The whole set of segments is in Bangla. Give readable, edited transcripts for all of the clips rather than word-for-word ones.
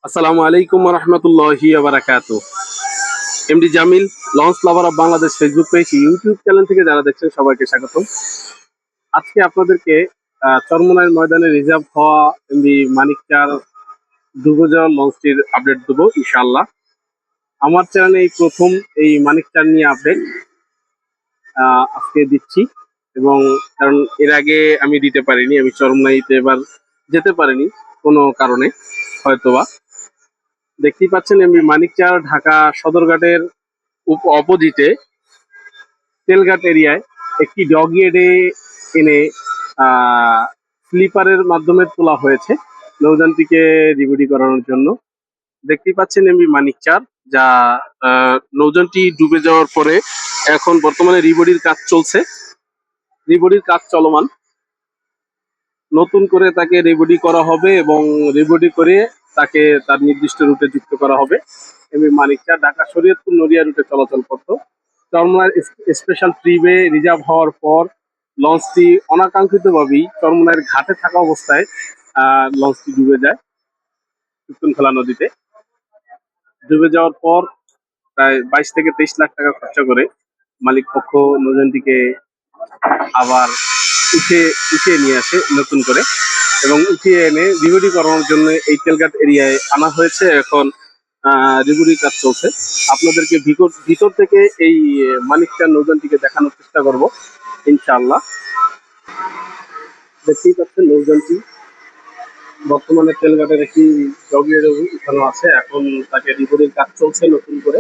আসসালামু আলাইকুম রহমতুল্লাহি বারাকাতু। MD Jamil, launch lover of Bangladesh Facebook page, YouTube channel থেকে যারা দেখছেন সবাইকে স্বাগতম। আজকে আপনাদেরকে চরমোনাই ময়দানে রিজার্ভ হওয়া এমডি মানিক চার ডুবোজাহাজ লঞ্চটির আপডেট দেবো ইনশাআল্লাহ। আমার চ্যানেলে এই প্রথম এই মানিক চার নিয়ে আপডেট আজকে দিচ্ছি, এবং কারণ এর আগে আমি দিতে পারিনি, আমি চরমোনাইতে এবার যেতে পারিনি কোনো কারণে হয়তোবা। দেখতেই পাচ্ছেন এমনি মানিকচার ঢাকা সদরঘাটের অপোজিটে তেলঘাট এরিয়ায় একটি ডগিয়েডে এনে স্লিপারের মাধ্যমে তোলা হয়েছে নৌযানটিকে রিবডি করানোর জন্য। দেখতেই পাচ্ছেন এমনি মানিকচার, যা নৌযানটি ডুবে যাওয়ার পরে এখন বর্তমানে রিবডির কাজ চলছে, রিবডির কাজ চলমান। নতুন করে তাকে রিবডি করা হবে এবং রিবডি করে তাকে তার নির্দিষ্ট রুটে যুক্ত করা হবে। এমনি মানিকচা ঢাকা শরীয়তপুর নড়িয়া রুটে চলাচল করত। চরমোনাই স্পেশাল ট্রিপে রিজার্ভ হওয়ার পর লঞ্চটি অনাকাঙ্ক্ষিতভাবেই চরমোনাইয়ের ঘাটে থাকা অবস্থায় লঞ্চটি ডুবে যায় কীর্তনখোলা নদীতে। ডুবে যাওয়ার পর প্রায় 22 থেকে 23 লাখ টাকা খরচা করে মালিক পক্ষ নৌযানটিকে আবার উঠিয়ে নিয়ে আসে নতুন করে, এবং উঠিয়ে এনে রিবডি করানোর জন্য এই তেলঘাট এরিয়ায় আনা হয়েছে। এখন রিবডির কাজ চলছে। আপনাদেরকে ভিতর থেকে এই মানিকচার নৌযানটিকে দেখানোর চেষ্টা করব ইনশাআল্লাহ। দেখতেই পাচ্ছেন নৌযানটি বর্তমানে তেলঘাটের একটি ডগিয়ে উঠানো আছে, এখন তাকে রিবডির কাজ চলছে নতুন করে।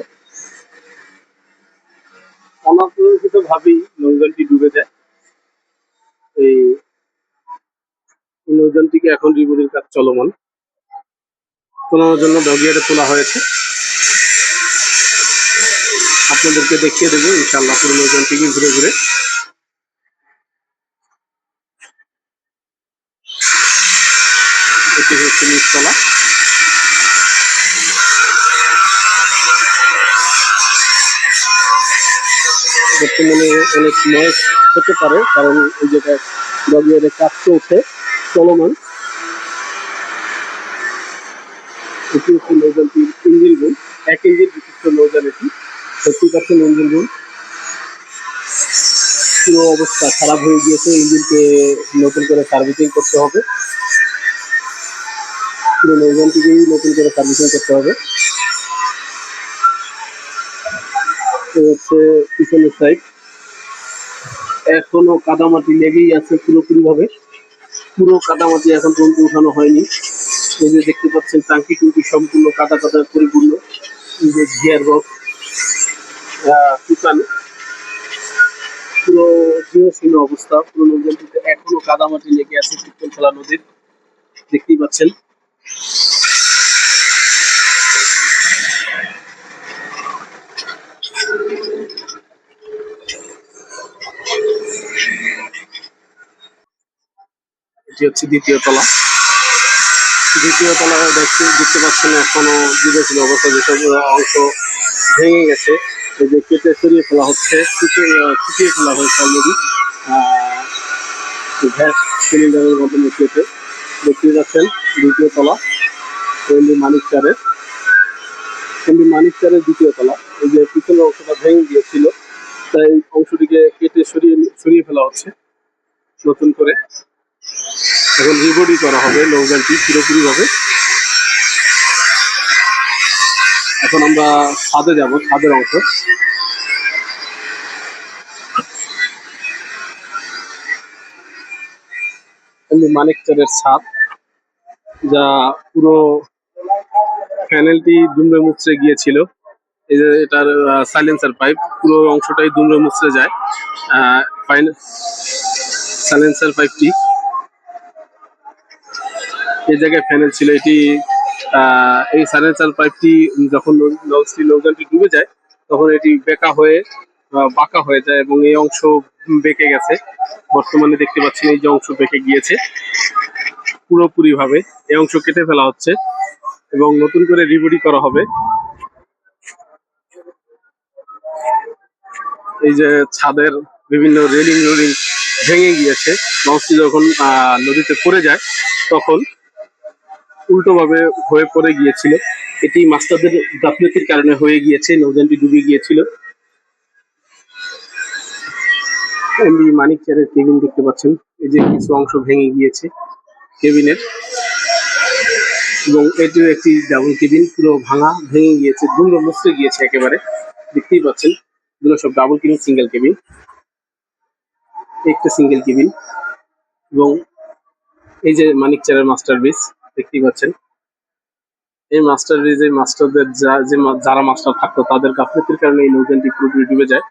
অনাকাঙ্ক্ষিত ভাবেই নৌযানটি ডুবে যায়। এই নৌযানটিকে এখন রিবডির কাজ চলমান, তোলার জন্য ডগিয়ারে তোলা হয়েছে। আপনাদেরকে দেখিয়ে দেবো ইনশাআল্লাহ পুরো নৌযানটিকে ঘুরে ঘুরে। এটি হচ্ছে নিচতলা। বর্তমানে অনেক নয়েজ হতে পারে, কারণ এই জায়গায় ডগিয়ারে কাজ চলছে চলমান। এটি হচ্ছে নৌযানটির ইঞ্জিন রুম, এক ইঞ্জিন বিশিষ্ট নৌযান এটি। 50% ইঞ্জিন রুম, পুরো অবস্থা খারাপ হয়ে গিয়েছে, ইঞ্জিনকে নতুন করে সার্ভিসিং করতে হবে, পুরো নৌযানটিকেই নতুন করে সার্ভিসিং করতে হবে। হচ্ছে পিছনের সাইড, এখনো কাদামাটি লেগেই আছে পুরোপুরি ভাবে, পুরো কাদামাটি এখন পর্যন্ত উঠানো হয়নি। এই যে দেখতে পাচ্ছেন টাঙ্কি টুঙ্কি সম্পূর্ণ কাদা কাদা পরিপূর্ণ, এই যে গিয়ার বক্স শুকানো, পুরো জীর্ণশীর্ণ অবস্থা। পুরো নৌযানটিতে এখনো কাদামাটি লেগে আছে কীর্তনখোলা নদীর, দেখতেই পাচ্ছেন। এটি হচ্ছে দ্বিতীয় তলা। দ্বিতীয় তলায় দেখতে পাচ্ছেন এখনো জীর্ণশীর্ণ অবস্থা, যেসব অংশ ভেঙে গেছে এই যে কেটে সরিয়ে ফেলা হচ্ছে, ফুটিয়ে ফেলা হয়েছে অলরেডি গ্যাস সিলিন্ডারের মাধ্যমে কেটে। দেখতে পাচ্ছেন দ্বিতীয় তলা মানিকচারের দ্বিতীয় তলা। এই যে পিছনের অংশটা ভেঙে গিয়েছিল, তাই অংশটিকে কেটে সরিয়ে ফেলা হচ্ছে নতুন করে। এখন রিবডি করা হবে নৌযানটি পুরোপুরি ভাবে। এখন আমরা ছাদে যাব, ছাদের অংশ। মানিকচারের ছাদ, যা পুরো প্যানেলটি দুমড়ে মুচড়ে গিয়েছিল। এই যে এটার সাইলেন্সার পাইপ পুরো অংশটাই দুমড়ে মুচড়ে যায়। সাইলেন্সার পাইপটি এই জায়গায় প্যানেল ছিল, এটি এই সাইলেন্সার পাইপটি যখন নৌযানটি ডুবে যায় তখন এটি বাঁকা হয়ে যায় এবং এই অংশ বেঁকে গেছে। বর্তমানে দেখতে পাচ্ছেন এই যে অংশ বেঁকে গিয়েছে পুরোপুরি ভাবে, এই অংশ কেটে ফেলা হচ্ছে এবং নতুন করে রিবডি করা হবে। এই যে ছাদের বিভিন্ন রেলিং ভেঙে গিয়েছে, লঞ্চটি যখন নদীতে পড়ে যায় তখন উল্টোভাবে হয়ে পড়ে গিয়েছিল। এটি মাস্টারদের গাফলতির কারণে হয়ে গিয়েছে, নৌযানটি ডুবে গিয়েছিল। এমবি মানিক চারের কেবিন দেখতে পাচ্ছেন, এই যে কিছু অংশ ভেঙে গিয়েছে কেবিনের, এবং এটিও একটি ডাবল কেবিন, পুরো ভাঙা ভেঙে গিয়েছে, দুমড়ে মুচড়ে গিয়েছে একেবারে। দেখতেই পাচ্ছেন এগুলো সব ডাবল কেবিন, সিঙ্গেল কেবিন, একটা সিঙ্গেল কেবিন। এবং এই যে মানিক চারের মাস্টার ব্রিজ দেখতেই পাচ্ছেন, এই মাস্টার ব্রিজে মাস্টারদের যারা মাস্টার থাকতো তাদের গাফলতির কারণে এই নৌযানটি পুরোপুরি ডুবে যায়।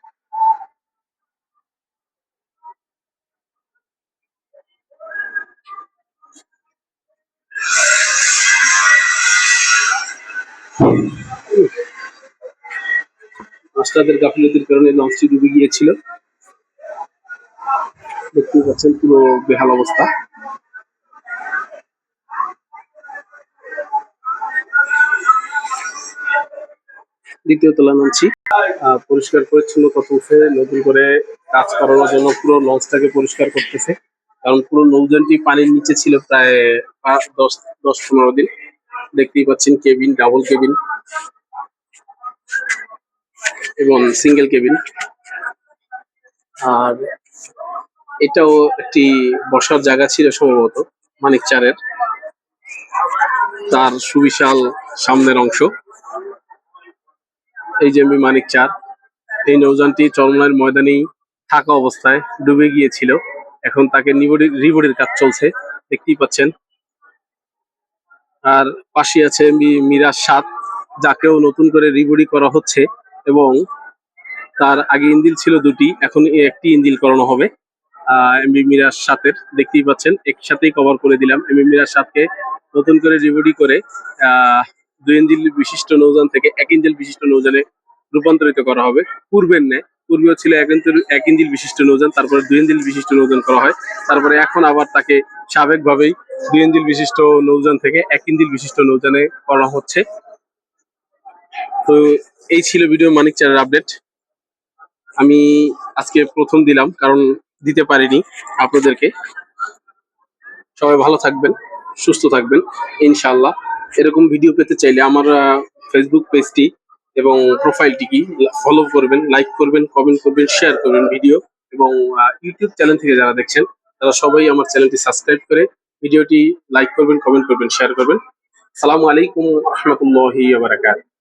মাস্টারদের গাফিলতির কারণে লঞ্চটি ডুবে গিয়েছিল। দেখতেই পাচ্ছেন পুরো বেহাল অবস্থা। দ্বিতীয় তলা নামছি, পরিষ্কার পরিচ্ছন্নতা চলছে, নতুন করে কাজ করানোর জন্য পুরো লঞ্চটাকে পরিষ্কার করতেছে, কারণ পুরো নৌযানটি পানির নিচে ছিল প্রায় 10-15 দিন। দেখতেই পাচ্ছেন কেবিন, ডাবল কেবিন এবং সিঙ্গেল কেবিন। আর এটাও একটি বসার জায়গা ছিল সম্ভবত মানিক চারের, তার সুবিশাল সামনের অংশ। এই যে মানিক চার, এই নৌযানটি চরমনাইয়ের ময়দানেই থাকা অবস্থায় ডুবে গিয়েছিল, এখন তাকে রিবডির কাজ চলছে, দেখতেই পাচ্ছেন। আর পাশে আছে মিরাজ 7, যাকেও নতুন করে রিবডি করা হচ্ছে, এবং তার আগে ইঞ্জিল ছিল দুটি, এখন একটি ইঞ্জিল করানো হবে এমবি মিরাজ 7-এর। দেখতেই পাচ্ছেন একসাথেই কভার করে দিলাম। এমবি মিরাজ 7-কে নতুন করে রিবডি করে 2 ইঞ্জিল বিশিষ্ট নৌযান থেকে 1 ইঞ্জিল বিশিষ্ট নৌযানে রূপান্তরিত করা হবে। পূর্বেও ছিল 1 ইঞ্জিল বিশিষ্ট নৌযান, তারপরে 2 ইঞ্জিল বিশিষ্ট নৌযান করা হয়, তারপরে এখন আবার তাকে স্বাভাবিকভাবেই 2 ইঞ্জিল বিশিষ্ট নৌযান থেকে 1 ইঞ্জিল বিশিষ্ট নৌযানে করা হচ্ছে। তো এই ছিল ভিডিও মানিক চারের আপডেট। আমি আজকে প্রথম দিলাম, কারণ দিতে পারিনি আপনাদেরকে। সবাই ভালো থাকবেন, সুস্থ থাকবেন ইনশাআল্লাহ। এরকম ভিডিও পেতে চাইলে আমার ফেসবুক পেজটি এবং প্রোফাইলটি কি ফলো করবেন, লাইক করবেন, কমেন্ট করবেন, শেয়ার করবেন ভিডিও। এবং ইউটিউব চ্যানেল থেকে যারা দেখছেন তারা সবাই আমার চ্যানেলটি সাবস্ক্রাইব করে ভিডিওটি লাইক করবেন, কমেন্ট করবেন, শেয়ার করবেন। আসসালামু আলাইকুম ওয়া রাহমাতুল্লাহি ওয়া বারাকাতুহু।